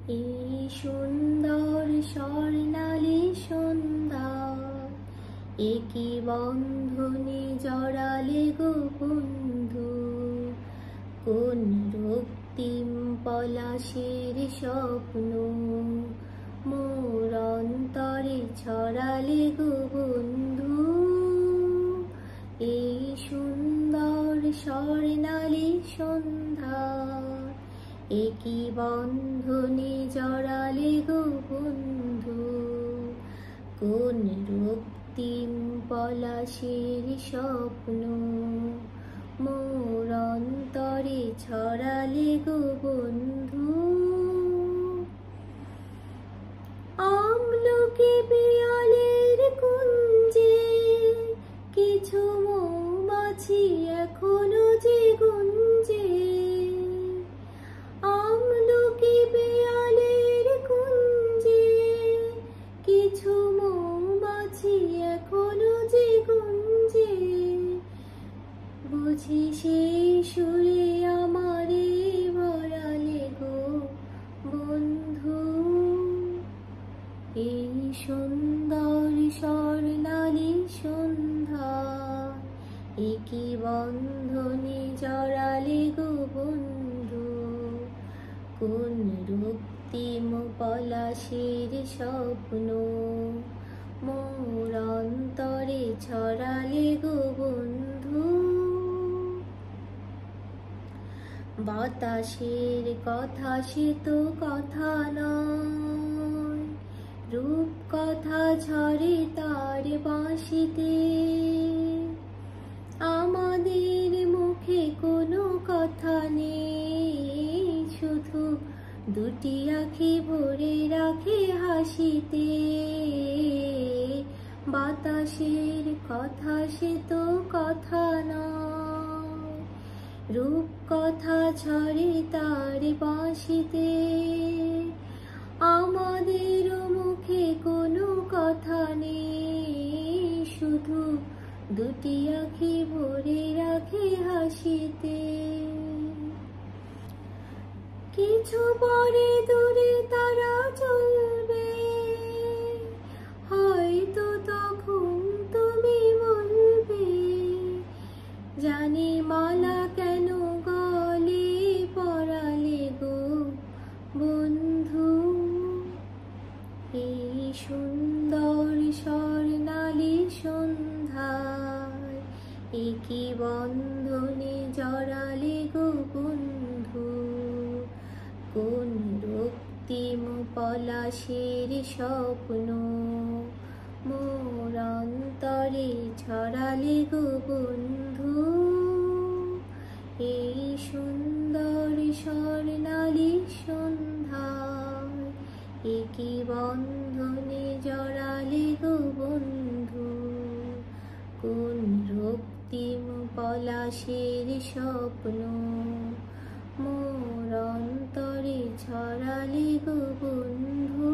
এই সুন্দর স্বর্ণালী সন্ধ্যা, একই বন্ধনে জড়ালে গো বন্ধু। কোন রক্তিম পলাশের স্বপ্ন মোর অন্তরে ছড়ালে গো বন্ধু। এই সুন্দর স্বর্ণালী সন্ধ্যা, একই বন্ধনে জড়ালে গো বন্ধু। কোন রক্তিম পলাশের স্বপ্ন মোর অন্তরে ছড়ালে গো বন্ধু। আমলকি পিয়ালের কুঞ্জে কিছু মৌমাছি এখনো যে গুঞ্জে। আমলকি পিয়ালের কুঞ্জে কিছু মৌমাছি এখনো যে গুঞ্জে। বুঝি সেই সুরে আমারে ভরালে গো বন্ধু। এই সুন্দর স্বর্ণালী সন্ধ্যা, একই বন্ধনে জড়ালে গো বন্ধু। কোন রক্তিম পলাশের স্বপ্ন মোর অন্তরে ছড়ালে গো বন্ধু। বাতাসের কথা সে তো কথা নয়, রূপ কথা ঝরে তার বাঁশিতে। আমাদের মুখে কোনো কথা নেই, শুধু দুটি আঁখি ভরে রাখে হাসিতে। বাতাসের কথা সে তো কথা নয়, রূপ কথা ঝরে তার বাঁশিতে। আমাদের মুখে কোনো কথা নেই, শুধু দুটি আঁখি ভরে রাখে হাসিতে। কিছু পরে দূরে তারা চলবে, হয়তো তখন তুমি বলবে, জানি মালা কেন গলে পরালে গো বন্ধু। এই সুন্দর স্বর্ণালী সন্ধ্যায়, একই বন্ধনে জড়ালে গো বন্ধু। কোন রক্তিম পলাশের স্বপ্ন মোর অন্তরে ছড়ালে গো বন্ধু। এই সুন্দর স্বর্ণালী সন্ধ্যায়, একই বন্ধনে জড়ালে গো বন্ধু। কোন রক্তিম পলাশের স্বপ্ন মোর অন্তরে ছড়ালে গো বন্ধু।